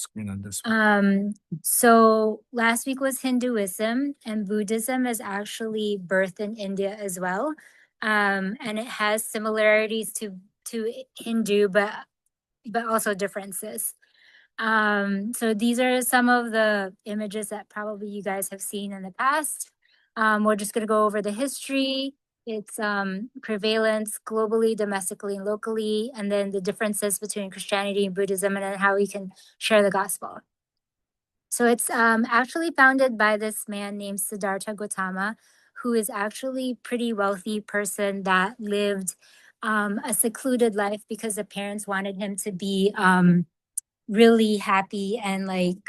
screen on this one. So last week was Hinduism, and Buddhism is actually birthed in India as well. And it has similarities to Hindu, but also differences. So these are some of the images that probably you guys have seen in the past. We're just going to go over the history, its prevalence globally, domestically, and locally, and then the differences between Christianity and Buddhism, and then how we can share the gospel. So it's actually founded by this man named Siddhartha Gautama, who is actually pretty wealthy person that lived a secluded life because the parents wanted him to be really happy and like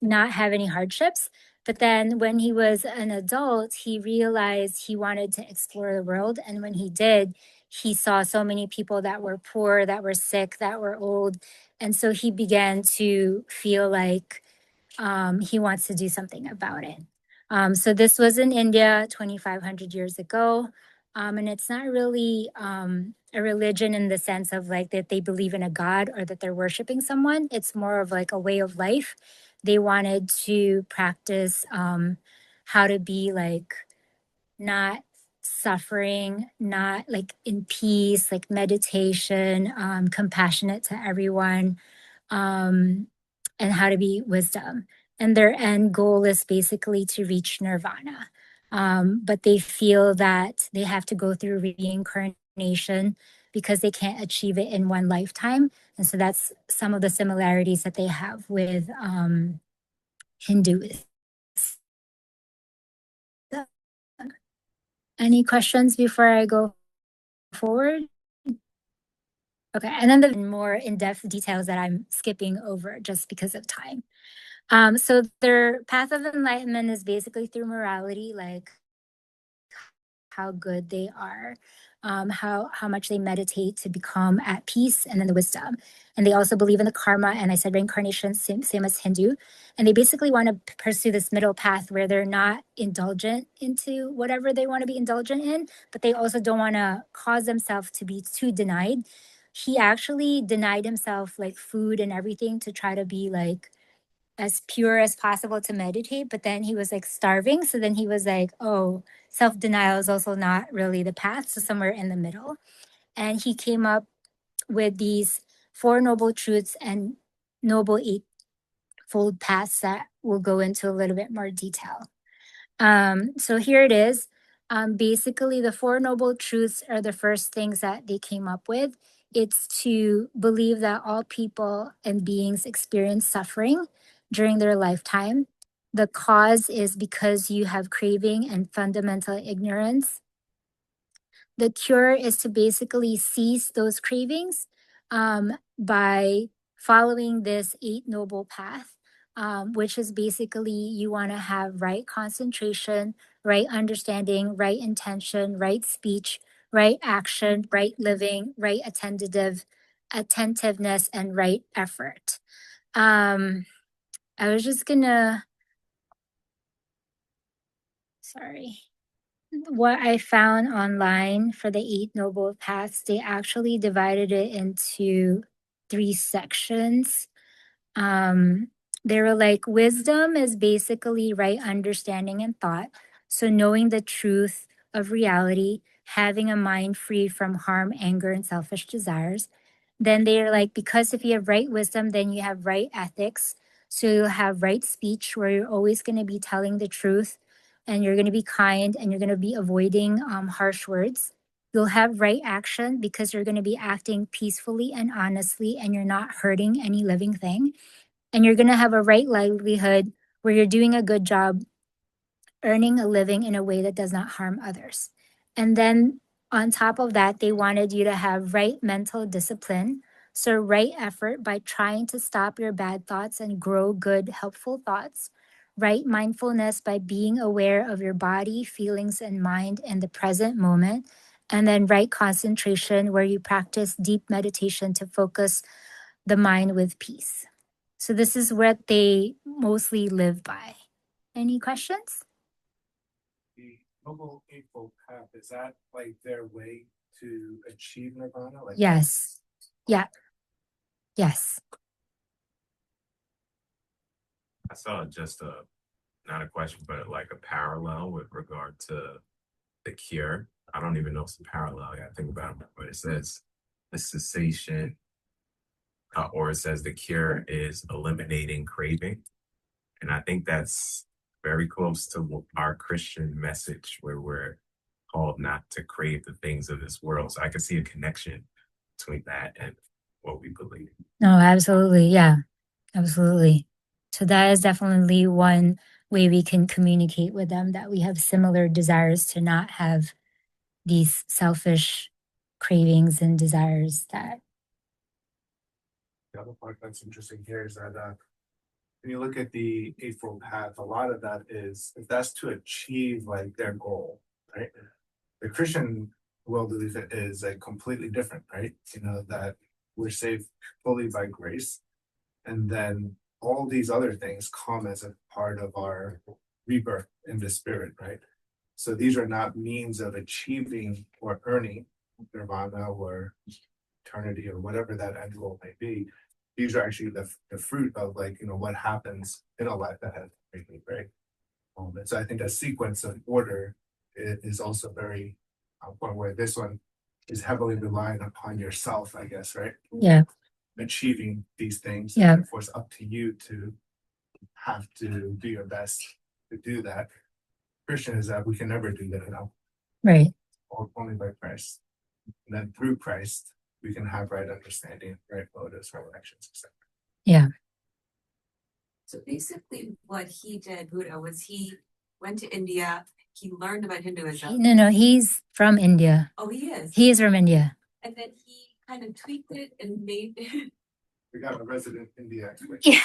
not have any hardships. But then when he was an adult, he realized he wanted to explore the world. And when he did, he saw so many people that were poor, that were sick, that were old. And so he began to feel like he wants to do something about it. So this was in India 2,500 years ago. And it's not really a religion in the sense of like that they believe in a god or that they're worshiping someone. It's more of like a way of life. They wanted to practice how to be like not suffering, not like in peace, like meditation, compassionate to everyone, um, and how to be wisdom. And their end goal is basically to reach nirvana. But they feel that they have to go through reincarnation because they can't achieve it in one lifetime. And so that's some of the similarities that they have with Hinduism. Any questions before I go forward? Okay, and then the more in-depth details that I'm skipping over just because of time. So their path of enlightenment is basically through morality, like how good they are, how much they meditate to become at peace, and then the wisdom. And they also believe in the karma, and I said reincarnation, same as Hindu. And they basically want to pursue this middle path where they're not indulgent into whatever they want to be indulgent in, but they also don't want to cause themselves to be too denied. He actually denied himself like food and everything to try to be like as pure as possible to meditate, but then he was like starving. So then he was like, oh, self denial is also not really the path. So somewhere in the middle. And he came up with these four noble truths and noble eightfold paths that we'll go into a little bit more detail. So here it is. Basically, the Four Noble Truths are the first things that they came up with. It's to believe that all people and beings experience suffering during their lifetime. The cause is because you have craving and fundamental ignorance. The cure is to basically cease those cravings by following this Eight Noble Path, which is basically you want to have right concentration, right understanding, right intention, right speech, right action, right living, right attentiveness, and right effort. Um, I was just gonna, sorry. What I found online for the Eight Noble Paths, they actually divided it into three sections. Um, they were like, wisdom is basically right understanding and thought. So knowing the truth of reality, having a mind free from harm, anger, and selfish desires. Then they're like, because if you have right wisdom, then you have right ethics. So you'll have right speech where you're always going to be telling the truth and you're going to be kind and you're going to be avoiding harsh words. You'll have right action because you're going to be acting peacefully and honestly and you're not hurting any living thing. And you're going to have a right livelihood where you're doing a good job earning a living in a way that does not harm others. And then on top of that, they wanted you to have right mental discipline. So, right effort by trying to stop your bad thoughts and grow good, helpful thoughts. Right mindfulness by being aware of your body, feelings, and mind in the present moment. And then right concentration, where you practice deep meditation to focus the mind with peace. So, this is what they mostly live by. Any questions? The Noble Eightfold Path, is that like their way to achieve nirvana? Like Yes. Yeah. Yes. I saw just not a question, but like a parallel with regard to the cure. I don't even know if it's a parallel. I gotta think about it, but it says the cessation, or it says the cure is eliminating craving. And I think that's very close to our Christian message where we're called not to crave the things of this world. So I can see a connection between that and what we believe. No, absolutely. Yeah, absolutely. So that is definitely one way we can communicate with them, that we have similar desires to not have these selfish cravings and desires that. The other part that's interesting here is that when you look at the Eightfold Path, a lot of that is if that's to achieve like their goal, right? The Christian world belief is like completely different, right? You know, that we're saved fully by grace, and then all these other things come as a part of our rebirth in the spirit, right? So these are not means of achieving or earning nirvana or eternity or whatever that end goal may be. These are actually the fruit of like, you know, what happens in a life ahead, right? And so I think a sequence of order is also very important, where this one is heavily reliant upon yourself, I guess, right? Yeah. Achieving these things. Yeah. And therefore it's up to you to have to do your best to do that. Christian is that we can never do that, you know, Right. only by Christ. And then through Christ, we can have right understanding, right motives, right actions, etc. Yeah. So basically what he did, Buddha, was he went to India, he learned about Hinduism. No, he's from India. Oh, he is? He is from India. And then he kind of tweaked it and made We got a resident India expert. Yeah.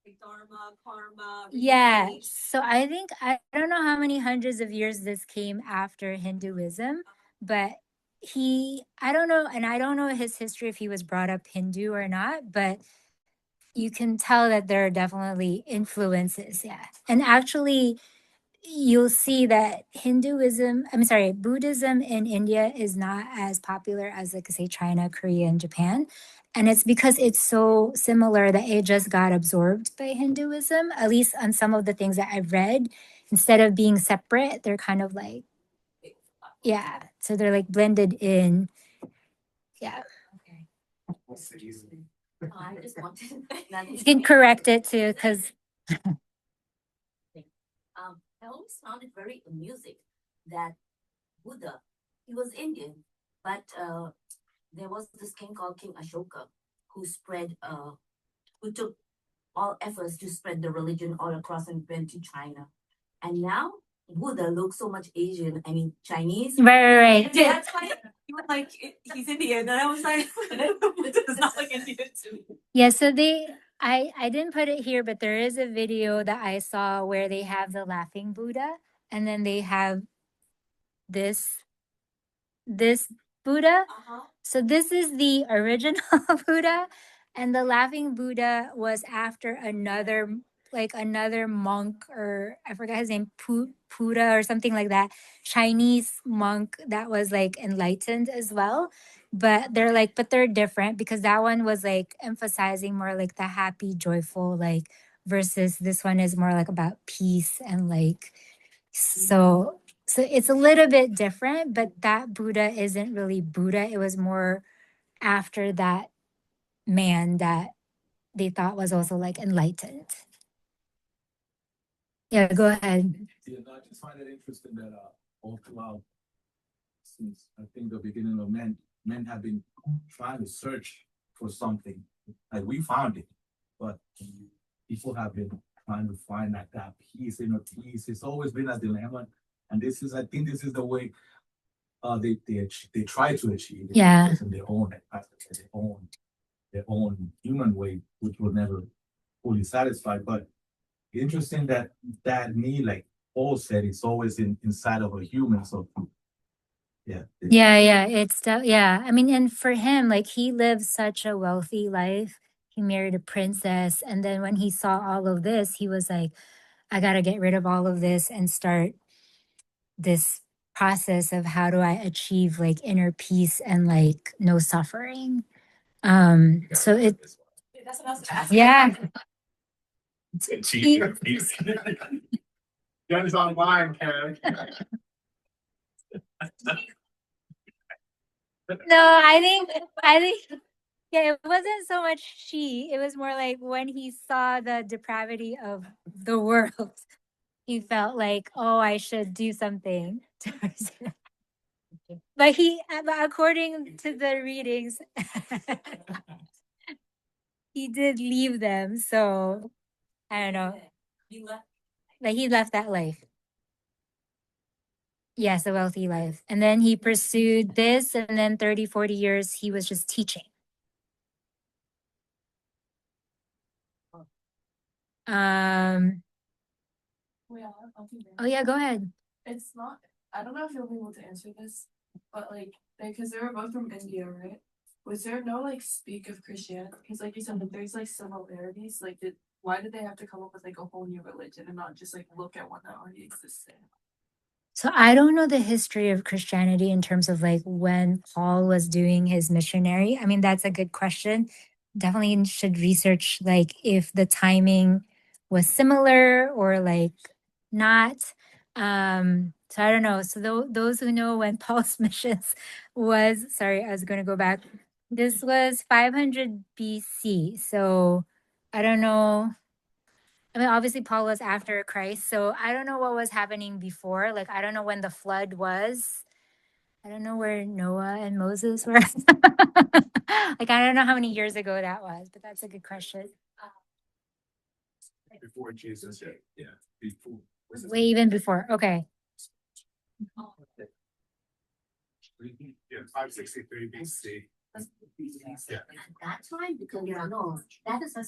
like dharma, karma. Yeah. reincarnation. So I think I don't know how many hundreds of years this came after Hinduism, but I don't know, and I don't know his history if he was brought up Hindu or not, but you can tell that there are definitely influences. Yeah. And actually, you'll see that Buddhism in India is not as popular as, like, say, China, Korea, and Japan. And it's because it's so similar that it just got absorbed by Hinduism, at least on some of the things that I've read. Instead of being separate, they're kind of like, yeah. So they're like blended in. Yeah. Okay. Interesting. I just wanted. You can correct it too, because I always found it very amusing that Buddha, he was Indian, but there was this king called King Ashoka who took all efforts to spread the religion all across and went to China. And now Buddha looks so much Asian, I mean Chinese. right. Yeah, that's why you were like, he's Indian. And I was like, Buddha's not like Indian too. Yeah, so I didn't put it here, but there is a video that I saw where they have the laughing Buddha, and then they have this Buddha. So this is the original Buddha, and the laughing Buddha was after another monk, or I forgot his name, Buddha or something like that, Chinese monk that was like enlightened as well. But they're different, because that one was like emphasizing more like the happy, joyful, like, versus this one is more like about peace and like, so it's a little bit different, but that Buddha isn't really Buddha. It was more after that man that they thought was also like enlightened. Yeah, go ahead. Yeah, no, I just find it interesting that all throughout, since I think the beginning of men have been trying to search for something. Like we found it, but people have been trying to find that peace, peace. It's always been a dilemma, and I think this is the way they try to achieve it. Yeah. In their own human way, which will never fully satisfy. But interesting that me, like Paul said, it's always inside of a human. So yeah. Yeah. I mean, and for him, like, he lived such a wealthy life. He married a princess, and then when he saw all of this, he was like, I got to get rid of all of this and start this process of how do I achieve like inner peace and like no suffering. So That's what I was asking. Yeah. Jen's online, Ken. No, I think yeah, it wasn't so much she, it was more like when he saw the depravity of the world, he felt like, oh, I should do something. But according to the readings, he did leave them. So I don't know. Like he left that life. Yes, a wealthy life. And then he pursued this, and then 30, 40 years, he was just teaching. Oh yeah, go ahead. It's not, I don't know if you'll be able to answer this, but like, because they were both from India, right? Was there no like speak of Christianity? Because like you said, like, there's like similarities. Like, why did they have to come up with like a whole new religion and not just like look at one that already existed? So I don't know the history of Christianity in terms of like when Paul was doing his missionary. I mean, that's a good question. Definitely should research like if the timing was similar or like not. So I don't know. So those who know when Paul's missions was, sorry, I was going to go back. This was 500 BC. So I don't know. I mean, obviously, Paul was after Christ, so I don't know what was happening before. Like, I don't know when the flood was. I don't know where Noah and Moses were. Like, I don't know how many years ago that was, but that's a good question. Before Jesus, yeah. Before. Way even before. Okay. Yeah, 563 BC. Yeah. At that time, because no, that is a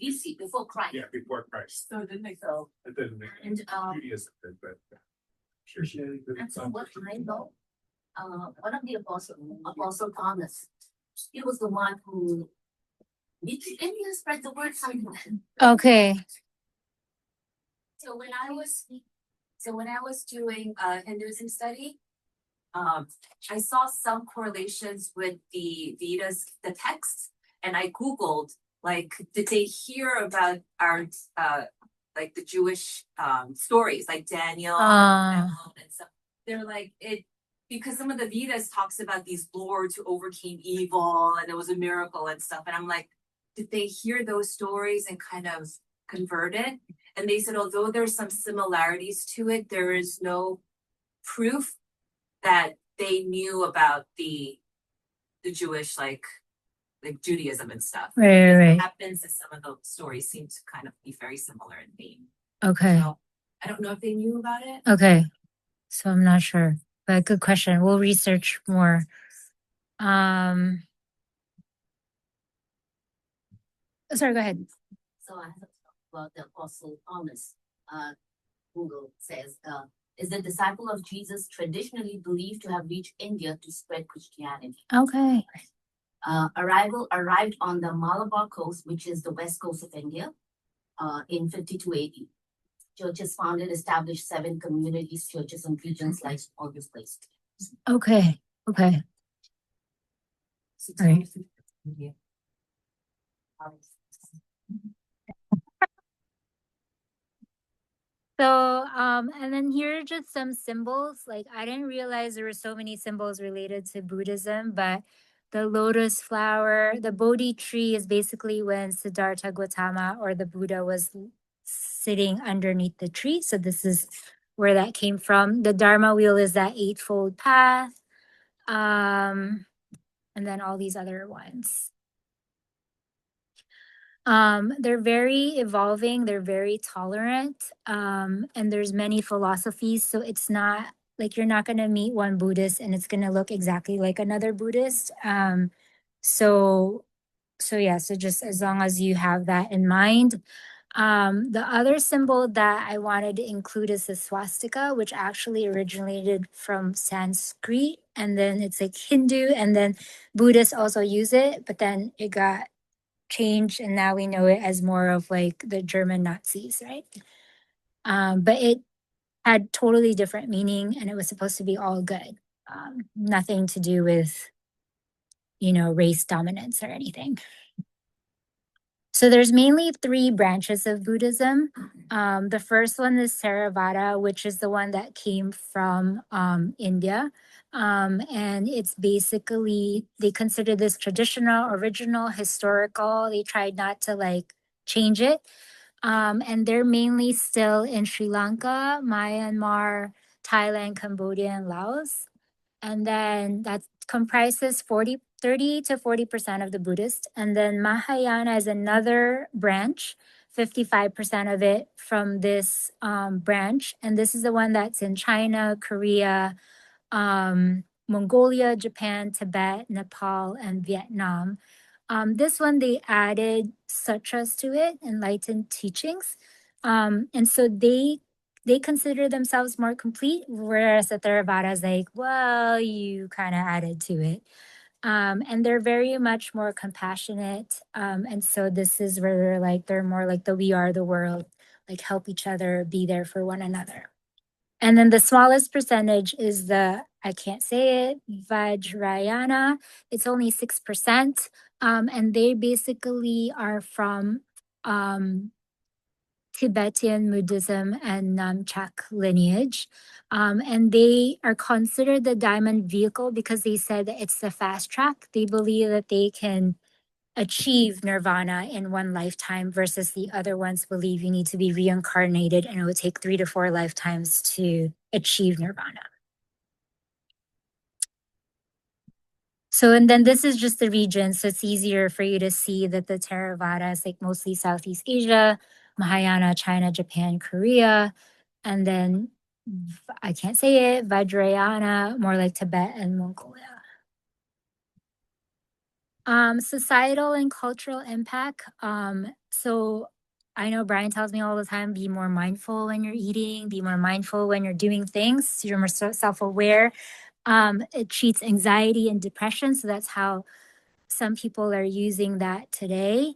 BC before Christ. Yeah, before Christ. So didn't they So, It didn't make and Judaism did, but and so what I know, one of the Apostle Thomas, he was the one who did India spread the word something. Okay. So when I was doing Hinduism study, I saw some correlations with the Vedas, the texts, and I Googled, like, did they hear about our like the Jewish stories, like Daniel and stuff? They're like it because some of the Vedas talks about these lords who overcame evil and it was a miracle and stuff. And I'm like, did they hear those stories and kind of convert it? And they said, although there's some similarities to it, there is no proof that they knew about the Jewish like Judaism and stuff. Right. What happens is some of the stories seem to kind of be very similar in theme. Okay. So I don't know if they knew about it. Okay. So I'm not sure, but good question. We'll research more. Sorry, go ahead. So I have to talk about the Apostle Thomas. Google says, is the disciple of Jesus traditionally believed to have reached India to spread Christianity. Okay. Arrived on the Malabar coast, which is the west coast of India, in 52 AD. Churches founded, established 7 communities, churches and regions like all this place. Okay. Okay. Right. So, and then here are just some symbols. Like, I didn't realize there were so many symbols related to Buddhism, but the lotus flower, the Bodhi tree is basically when Siddhartha Gautama or the Buddha was sitting underneath the tree. So this is where that came from. The Dharma wheel is that eightfold path. And then all these other ones. They're very evolving, they're very tolerant, and there's many philosophies. So it's not like you're not gonna meet one Buddhist and it's gonna look exactly like another Buddhist. So yeah, so just as long as you have that in mind. The other symbol that I wanted to include is the swastika, which actually originated from Sanskrit, and then it's like Hindu, and then Buddhists also use it, but then it got changed and now we know it as more of like the German Nazis, right? But it had totally different meaning and it was supposed to be all good. Nothing to do with, race dominance or anything. So there's mainly three branches of Buddhism. The first one is Theravada, which is the one that came from India. And it's basically, they consider this traditional, original, historical. They tried not to like change it. And they're mainly still in Sri Lanka, Myanmar, Thailand, Cambodia, and Laos. And then that comprises 30 to 40% of the Buddhist. And then Mahayana is another branch, 55% of it from this branch. And this is the one that's in China, Korea, Mongolia, Japan, Tibet, Nepal, and Vietnam. This one, they added sutras to it, enlightened teachings. And so they consider themselves more complete, whereas the Theravada is like, well, you kind of added to it. And they're very much more compassionate. And so this is where they're more like the we are the world, like help each other, be there for one another. And then the smallest percentage is I can't say it, Vajrayana. It's only 6%. And they basically are from Tibetan Buddhism and Namchak lineage. And they are considered the diamond vehicle because they said that it's the fast track. They believe that they can achieve nirvana in one lifetime versus the other ones believe you need to be reincarnated and it would take 3 to 4 lifetimes to achieve nirvana. So, and then this is just the region. So it's easier for you to see that the Theravada is like mostly Southeast Asia, Mahayana, China, Japan, Korea. And then I can't say it, Vajrayana, more like Tibet and Mongolia. Societal and cultural impact. So I know Brian tells me all the time, be more mindful when you're eating, be more mindful when you're doing things. So you're more self-aware. It treats anxiety and depression. So that's how some people are using that today.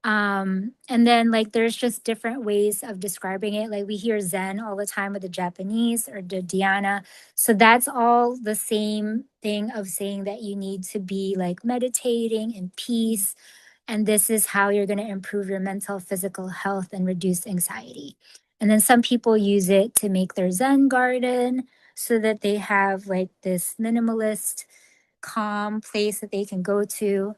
And then like there's just different ways of describing it. Like we hear Zen all the time with the Japanese or the dhyana. So that's all the same thing of saying that you need to be like meditating in peace. And this is how you're going to improve your mental, physical health and reduce anxiety. And then some people use it to make their Zen garden so that they have like this minimalist, calm place that they can go to.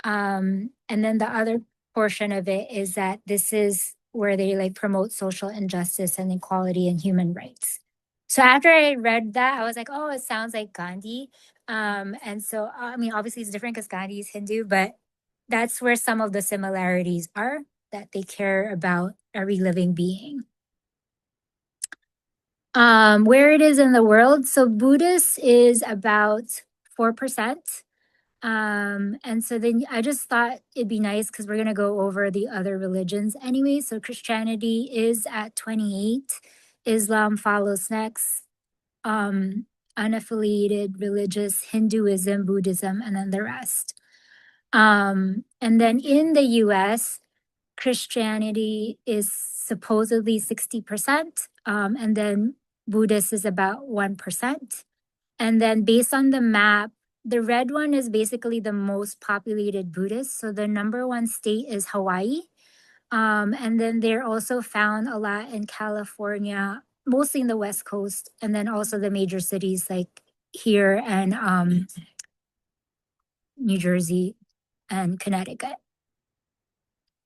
And then the other portion of it is that this is where they like promote social injustice and equality and human rights. So after I read that, I was like, oh, it sounds like Gandhi. And so, I mean, obviously it's different because Gandhi is Hindu, but that's where some of the similarities are, that they care about every living being. Where it is in the world. So Buddhist is about 4%. And so then I just thought it'd be nice because we're going to go over the other religions anyway. So Christianity is at 28. Islam follows next. Unaffiliated religious, Hinduism, Buddhism, and then the rest. And then in the US, Christianity is supposedly 60%. And then Buddhist is about 1%. And then based on the map, the red one is basically the most populated Buddhist. So the number one state is Hawaii. And then they're also found a lot in California, mostly in the West Coast, and then also the major cities like here and New Jersey and Connecticut.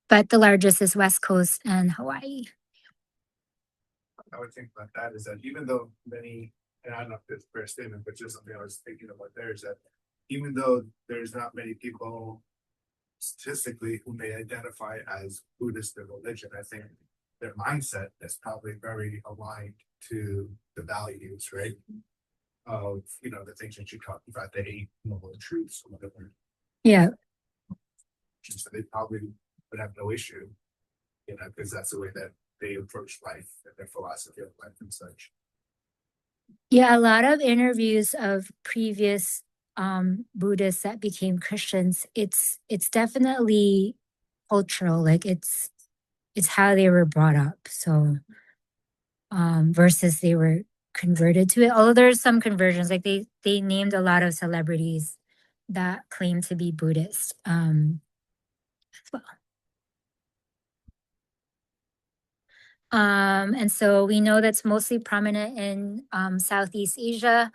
But the largest is West Coast and Hawaii. I would think about that is that even though many, and I don't know if it's a fair statement, but just something I was thinking about there is that even though there's not many people statistically who may identify as Buddhist in religion, I think their mindset is probably very aligned to the values, right? Of, you know, the things that you talked about, the 8 noble truths or whatever. Yeah. So they probably would have no issue, you know, because that's the way that they approach life and their philosophy of life and such. Yeah, a lot of interviews of previous Buddhists that became Christians, it's definitely cultural, like it's how they were brought up. So versus they were converted to it. Although there's some conversions, like they named a lot of celebrities that claim to be Buddhist as well. And so we know that's mostly prominent in Southeast Asia.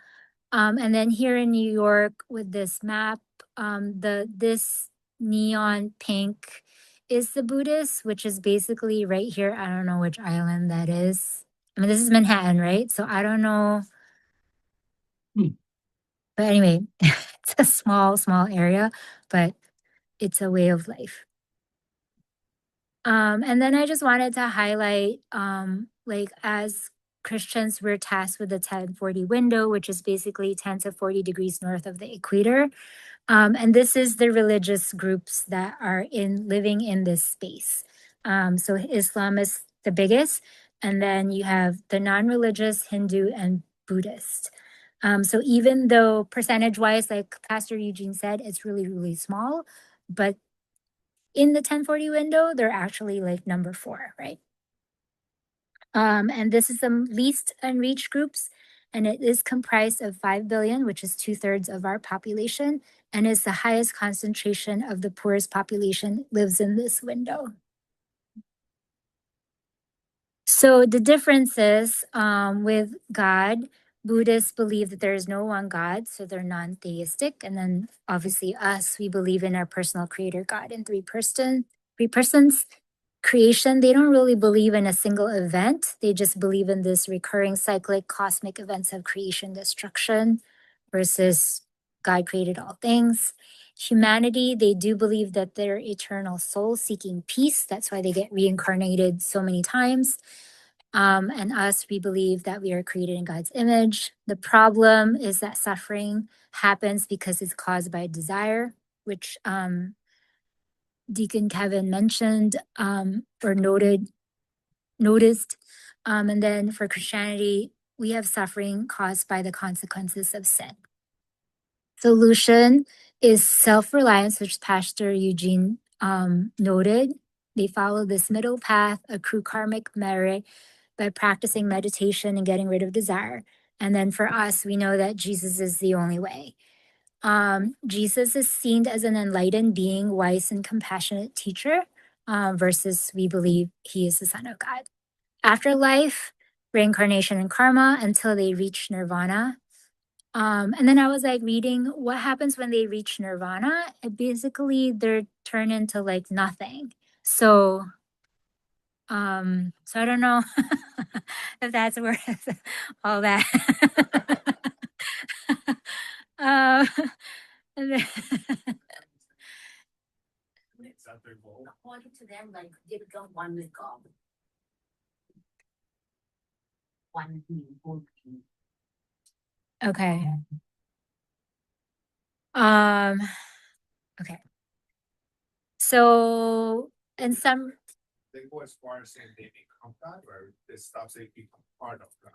And then here in New York with this map, this neon pink is the Buddhist, which is basically right here. I don't know which island that is. I mean, this is Manhattan, right? So I don't know. But anyway, it's a small area, but it's a way of life. And then I just wanted to highlight, like as Christians, we're tasked with the 1040 window, which is basically 10 to 40 degrees north of the equator. And this is the religious groups that are living in this space. So Islam is the biggest, and then you have the non-religious, Hindu, and Buddhist. So even though percentage-wise, like Pastor Eugene said, it's really, really small, but in the 1040 window, they're actually like number 4, right? And this is the least unreached groups, and it is comprised of 5 billion, which is 2/3 of our population, and is the highest concentration of the poorest population lives in this window. So the difference is with God, Buddhists believe that there is no one God, so they're non-theistic. And then obviously us, we believe in our personal creator God in three persons. Creation, they don't really believe in a single event. They just believe in this recurring cyclic cosmic events of creation, destruction versus God created all things. Humanity, they do believe that they're eternal souls seeking peace. That's why they get reincarnated so many times. And us, we believe that we are created in God's image. The problem is that suffering happens because it's caused by desire, which Deacon Kevin mentioned or noticed. And then for Christianity, we have suffering caused by the consequences of sin. Solution is self-reliance, which Pastor Eugene noted. They follow this middle path, accrue karmic merit by practicing meditation and getting rid of desire. And then for us, we know that Jesus is the only way. Jesus is seen as an enlightened being, wise and compassionate teacher, versus we believe he is the Son of God. Afterlife, reincarnation and karma until they reach nirvana. And then I was like reading what happens when they reach nirvana. Basically, they're turned into like nothing. So I don't know if that's worth all that. And then Is that their goal? According to them, like they become one with God. One being, whole being. okay. Okay. So in some They go as far as saying they become God, or it stops they become part of God.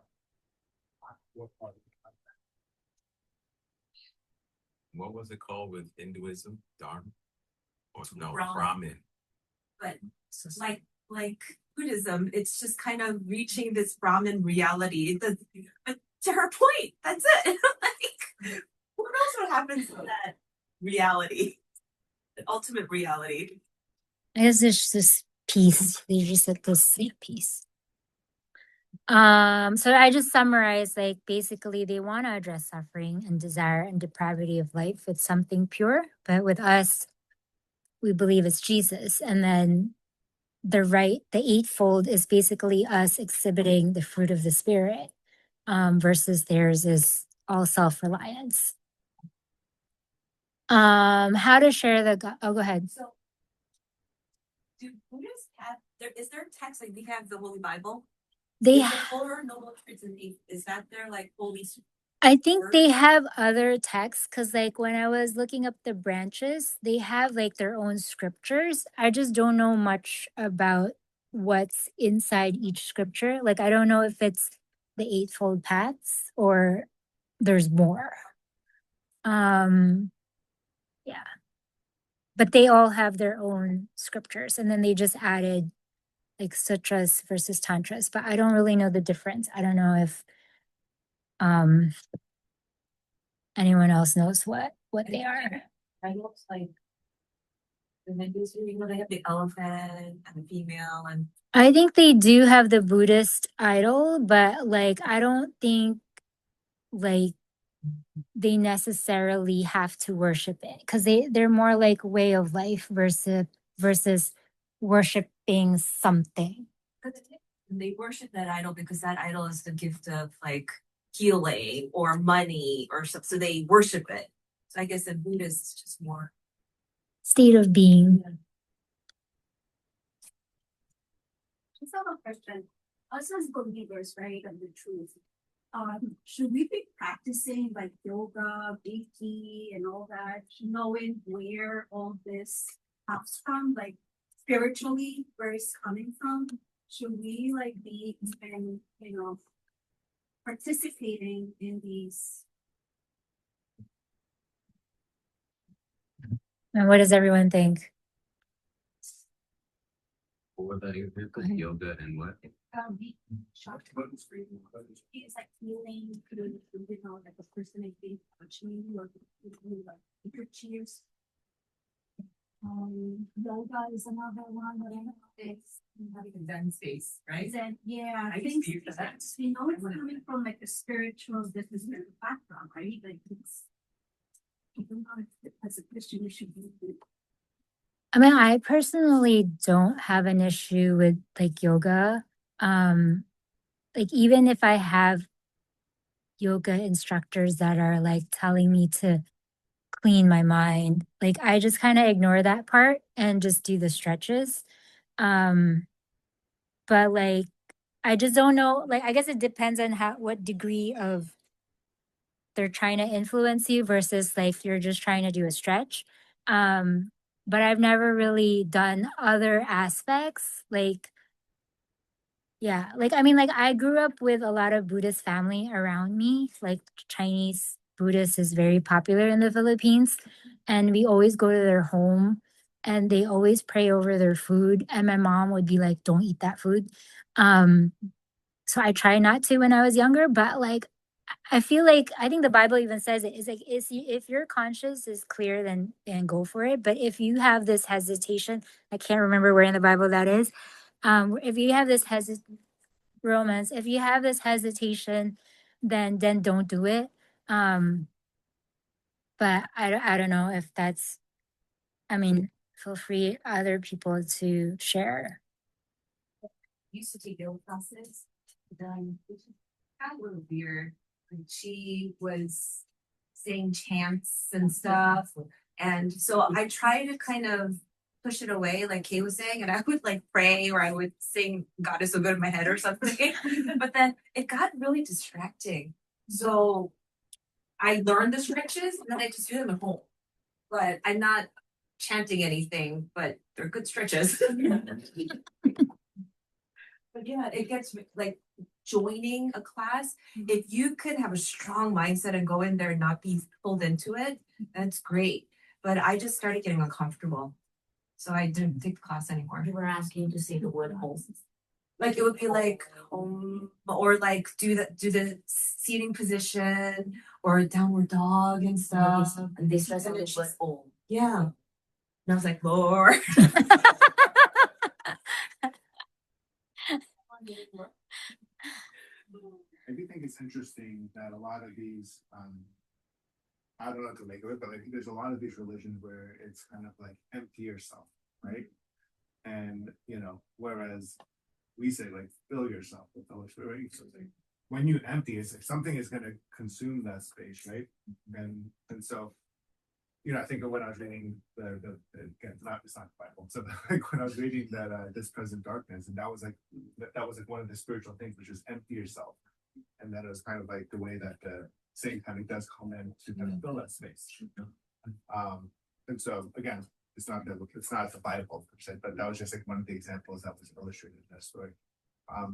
What part of God? What was it called with Hinduism? Dharma? Or no, Brahman. Brahmin. But like Buddhism, it's just kind of reaching this Brahmin reality. But to her point, that's it. Like, who knows what happens to that reality, the ultimate reality. I guess there's this peace. They just said this peace. So I just summarized like basically they want to address suffering and desire and depravity of life with something pure, but with us, we believe it's Jesus. And then the eightfold is basically us exhibiting the fruit of the spirit, versus theirs is all self-reliance. How to share oh, go ahead. So, do Buddhists have is there text like they have the Holy Bible? They Is the Four Noble Truths and Eight, is that their like holy? I think they have other texts because like when I was looking up the branches, they have like their own scriptures. I just don't know much about what's inside each scripture. Like I don't know if it's the eightfold paths or there's more. Yeah. But they all have their own scriptures, and then they just added like sutras versus tantras, but I don't really know the difference. I don't know if anyone else knows what they are. It looks like The Hindus, you know, they have the elephant and the female and. I think they do have the Buddhist idol, but like I don't think like they necessarily have to worship it because they're more like way of life versus worshiping something. They worship that idol because that idol is the gift of like healing or money or stuff. So they worship it. So I guess in Buddhist is just more. State of being. Just have a question. Us as believers, right, of the truth, should we be practicing like yoga, Reiki, and all that, knowing where all this comes from, like spiritually, where it's coming from? Should we like be even, participating in these? And what does everyone think? Or the yoga and what? It's like healing through, like a person is being touched me or like handkerchiefs. Yoga is another one, whatever it's Having a Zen space, right? Then, yeah, I I used think to use that. it's coming from like a spiritual, business background, right? Like it's. Even though as a Christian, you should be. I mean, I personally don't have an issue with like yoga. Like even if I have yoga instructors that are like telling me to clean my mind, like I just kind of ignore that part and just do the stretches. But like I just don't know, like I guess it depends on what degree of they're trying to influence you versus like you're just trying to do a stretch. But I've never really done other aspects like yeah, like I mean like I grew up with a lot of Buddhist family around me. Like Chinese Buddhist is very popular in the Philippines and we always go to their home and they always pray over their food and my mom would be like don't eat that food. Um so I try not to when I was younger, but like I feel like I think the Bible even says it is like if your conscience is clear, then go for it. But if you have this hesitation, I can't remember where in the Bible that is. If you have this Romans, if you have this hesitation, then don't do it. But I don't know if that's. I mean, feel free other people to share. Used to take yoga classes. Then it was kind of a little weird. And she was saying chants and stuff. And so I try to kind of push it away, like Kay was saying, and I would like pray or I would sing God is so good in my head or something. But then it got really distracting. So I learned the stretches and then I just do them at home. But I'm not chanting anything, but they're good stretches. But yeah, it gets like joining a class. If you could have a strong mindset and go in there and not be pulled into it, that's great. But I just started getting uncomfortable. So I didn't take the class anymore. We were asking to say the word home. Like it would be like or like do the seating position or downward dog and stuff. And they stress And on the it's word just- home. Yeah. And I was like, Lord. I do think it's interesting that a lot of these, I don't know what to make of it, but like there's a lot of these religions where it's kind of like empty yourself, right? And whereas we say like fill yourself with the Holy Spirit, right? So it's like when you empty, it's like something is going to consume that space, right? And so I think of when I was reading the again, it's not the Bible. So like when I was reading that This Present Darkness, and that was like one of the spiritual things, which is empty yourself, and that is kind of like the way that Satan kind of does come in to kind of fill that space. And so again, it's not the Bible per se, but that was just like one of the examples that was illustrated in that story.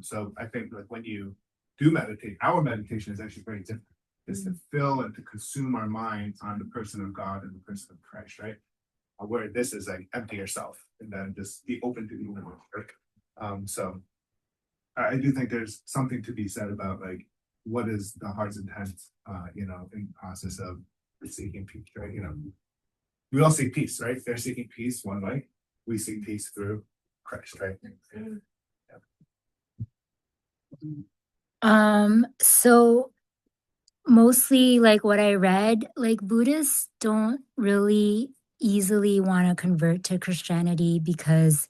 So I think like when you do meditate, our meditation is actually very different. Is to fill and to consume our mind on the person of God and the person of Christ, right? Where this is like empty yourself and then just be open to the universe. Right? So I do think there's something to be said about like what is the heart's intent, in the process of seeking peace, right? We all seek peace, right? They're seeking peace one way. We seek peace through Christ, right? So mostly like what I read, like Buddhists don't really easily want to convert to Christianity because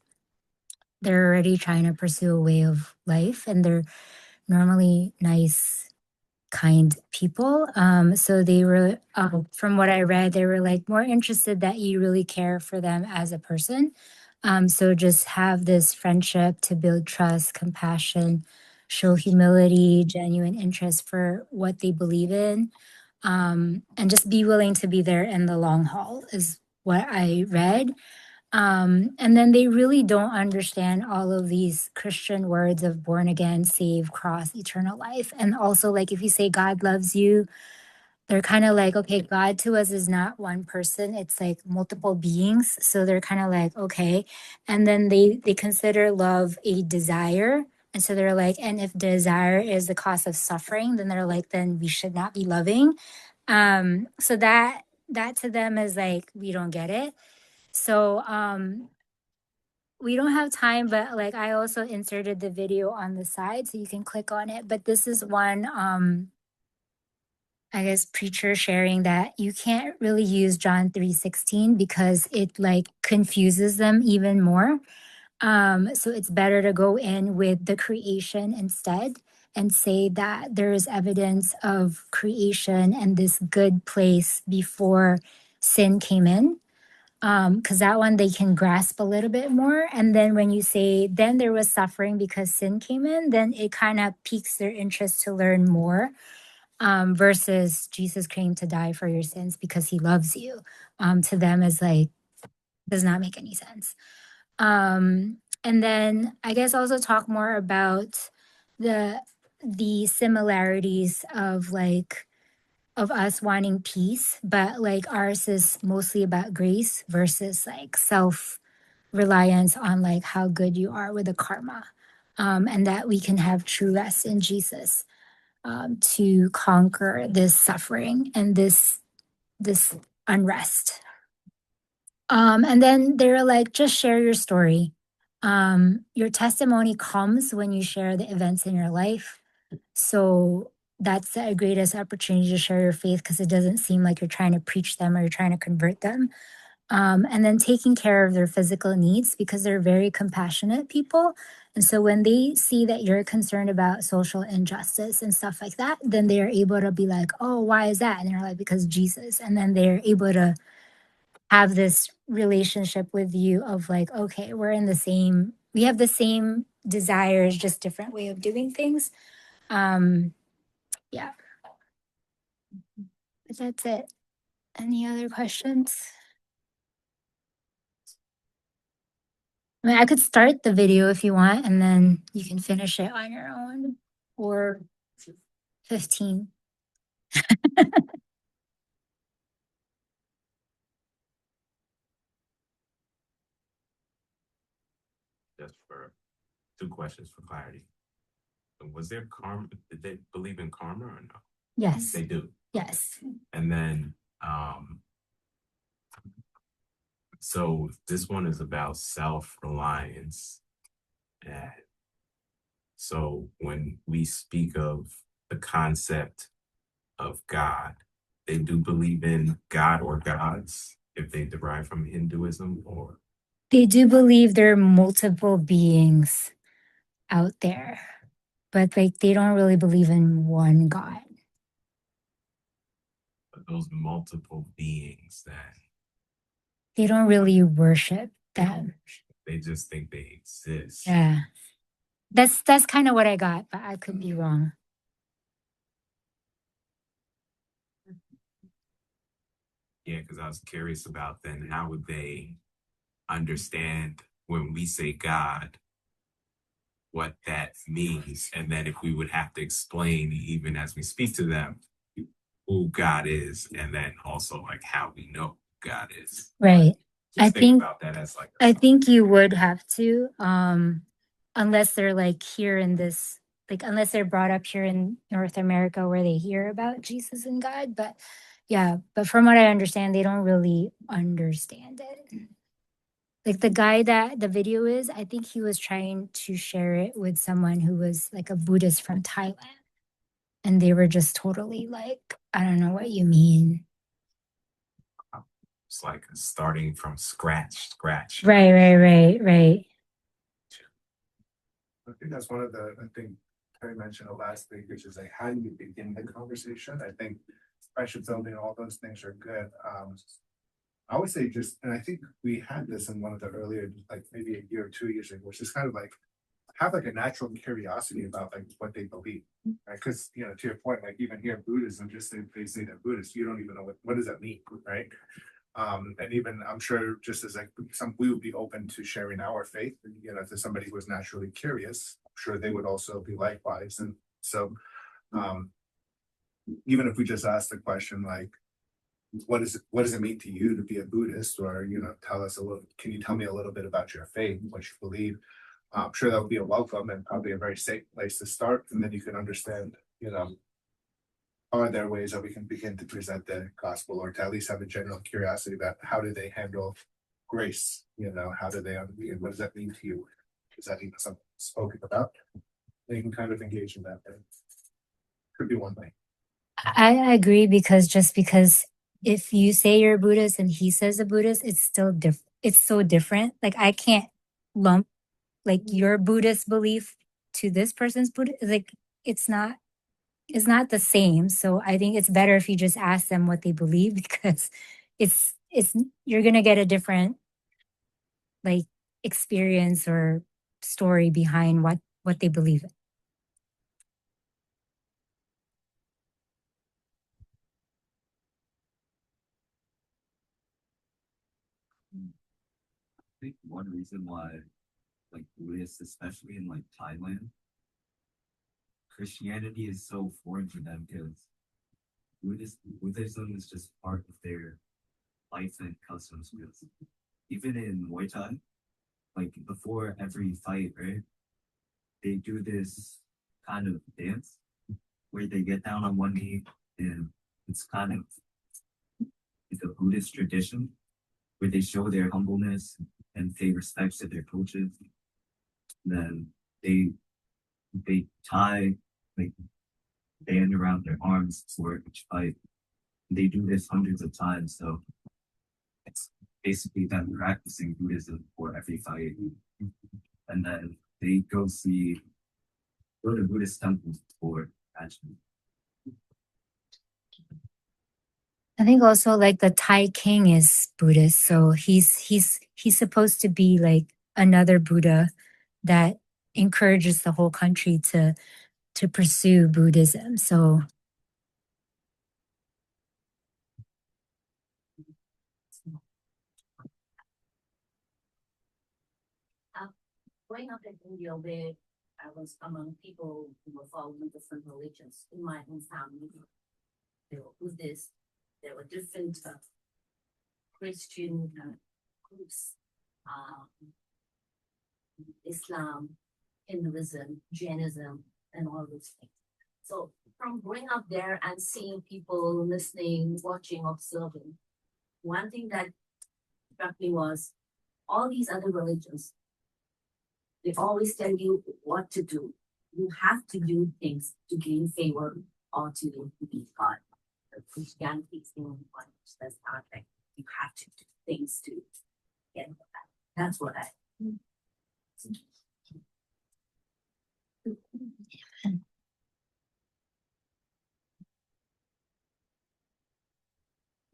they're already trying to pursue a way of life and they're normally nice, kind people. So they were, from what I read, they were like more interested that you really care for them as a person. So just have this friendship to build trust, compassion, show humility, genuine interest for what they believe in, and just be willing to be there in the long haul is what I read. And then they really don't understand all of these Christian words of born again, save, cross, eternal life. And also, like, if you say God loves you, they're kind of like, okay, God to us is not one person, it's like multiple beings. So they're kind of like, okay. And then they consider love a desire. And so they're like, and if desire is the cause of suffering, then they're like, then we should not be loving. So that to them is like, we don't get it. So we don't have time, but like I also inserted the video on the side so you can click on it. But this is one I guess preacher sharing that you can't really use John 3:16 because it like confuses them even more. So it's better to go in with the creation instead and say that there is evidence of creation and this good place before sin came in, because that one they can grasp a little bit more. And then when you say then there was suffering because sin came in, then it kind of piques their interest to learn more, versus Jesus came to die for your sins because he loves you. To them is like, does not make any sense. And then I guess also talk more about the similarities of like of us wanting peace, but like ours is mostly about grace versus like self reliance on like how good you are with the karma, and that we can have true rest in Jesus, to conquer this suffering and this unrest. And then they're like, just share your story. Your testimony comes when you share the events in your life. So that's the greatest opportunity to share your faith because it doesn't seem like you're trying to preach them or you're trying to convert them. And then taking care of their physical needs because they're very compassionate people. And so when they see that you're concerned about social injustice and stuff like that, then they're able to be like, oh, why is that? And they're like, because Jesus. And then they're able to have this relationship with you of like, okay, we have the same desires, just different way of doing things. Yeah. But that's it. Any other questions? I mean, I could start the video if you want, and then you can finish it on your own, or 15. Just for 2 questions for clarity. Was there karma? Did they believe in karma or no? Yes. They do. Yes. And then, so this one is about self-reliance. And so when we speak of the concept of God, they do believe in God or gods if they derive from Hinduism, or They do believe there are multiple beings out there, but like they don't really believe in one God. those multiple beings that They don't really worship them. they just think they exist. Yeah. That's kind of what I got, but I could be wrong. Yeah, because I was curious about then how would they understand when we say God, what that means, and then if we would have to explain even as we speak to them who God is, and then also like how we know who God is. Right. Just I think think about that as like I think you would have to, unless they're like here in this, like unless they're brought up here in North America where they hear about Jesus and God. But Yeah, but from what I understand, they don't really understand it. Like the guy that the video is, I think he was trying to share it with someone who was like a Buddhist from Thailand. And they were just totally like, I don't know what you mean. It's like starting from scratch. Right. I think that's one of the, I think Terry mentioned it last week, which is like, how do you begin the conversation? I think friendship building, all those things are good. I would say just, and I think we had this in one of the earlier, like maybe a year or 2 years ago, which is kind of like, have like a natural curiosity about like what they believe, right? Because, you know, to your point, like even here Buddhism, just they say they're Buddhist, you don't even know what does that mean, right? And even I'm sure just as like we would be open to sharing our faith, you know, to somebody who is naturally curious, I'm sure they would also be likewise. And so even if we just ask the question like, what does it mean to you to be a Buddhist? Or, you know, can you tell me a little bit about your faith, what you believe? I'm sure that would be a welcome and probably a very safe place to start. And then you can understand, you know, are there ways that we can begin to present the gospel or to at least have a general curiosity about how do they handle grace? You know, how do they, what does that mean to you? Is that even something spoken about? They can kind of engage in that. Could be one way. I agree just because if you say you're a Buddhist and he says a Buddhist, it's still different. It's so different. Like I can't lump like your Buddhist belief to this person's Buddhist. Like it's not the same. So I think it's better if you just ask them what they believe because it's you're gonna get a different like experience or story behind what they believe in. I think one reason why, like Buddhists, especially in like Thailand, Christianity is so foreign to them because Buddhism is just part of their life and customs. Because even in Muay Thai, like before every fight, right, they do this kind of dance where they get down on one knee, and it's kind of it's a Buddhist tradition where they show their humbleness and pay respects to their coaches. Then they tie like band around their arms for each fight. They do this hundreds of times, so it's basically them practicing Buddhism for every fight. And then they go to Buddhist temples for actually. I think also like the Thai king is Buddhist, so he's supposed to be like another Buddha that encourages the whole country to pursue Buddhism. So Growing up in India, where I was among people who were following different religions in my own family, there were Buddhists, there were different Christian groups, Islam, Hinduism, Jainism, and all those things. So from growing up there and seeing people listening, watching, observing, one thing that struck me was all these other religions, they always tell you what to do. You have to do things to gain favor or to be God. Christianity is the only one which does not like you have to do things to get that. That's what I.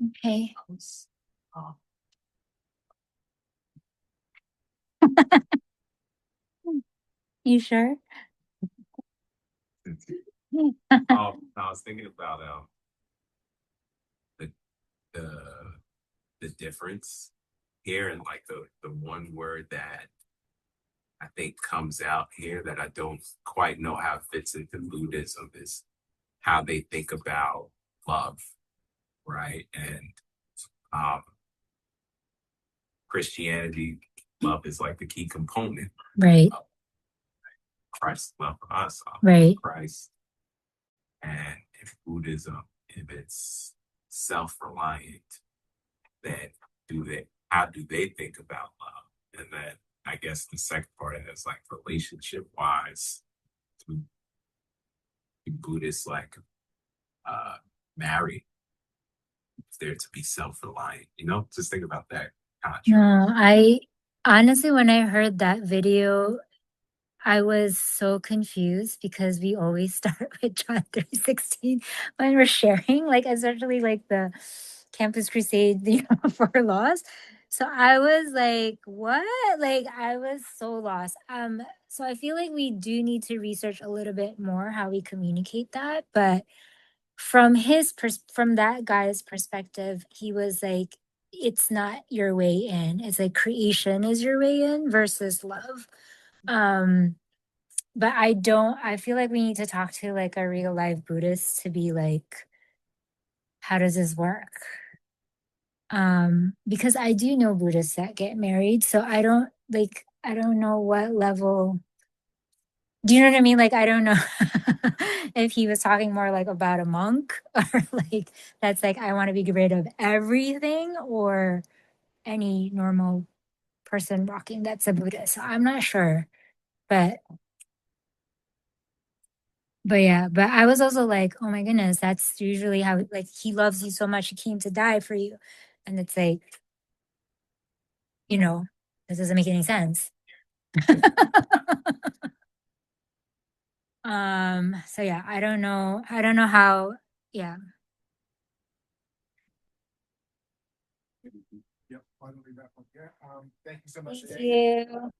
okay. You sure? I was thinking about the the the difference here and like the one word that I think comes out here that I don't quite know how it fits into Buddhism is how they think about love, right? And um Christianity, love is like the key component. Right. Christ loved us, Right. Christ. And if Buddhism, if it's self-reliant, then how do they think about love? And then I guess the second part of it is like relationship wise, do Buddhists like marry there to be self-reliant? Just think about that contrast. No, I honestly, when I heard that video, I was so confused because we always start with John 3:16 when we're sharing, like especially like the Campus Crusade, for laws. So I was like, what? Like I was so lost. So I feel like we do need to research a little bit more how we communicate that. But from from that guy's perspective, he was like, it's not your way in. It's like creation is your way in versus love. But I feel like we need to talk to like a real life Buddhist to be like, how does this work? Because I do know Buddhists that get married, so I don't know what level. Do you know what I mean? Like I don't know if he was talking more like about a monk or like that's like I want to be rid of everything or any normal person walking that's a Buddhist. So I'm not sure. But yeah, but I was also like, oh my goodness, that's usually how like he loves you so much he came to die for you. And it's like, this doesn't make any sense. So yeah, I don't know how, yeah. Yep, finally wrap up here. Thank you so much. Thank you.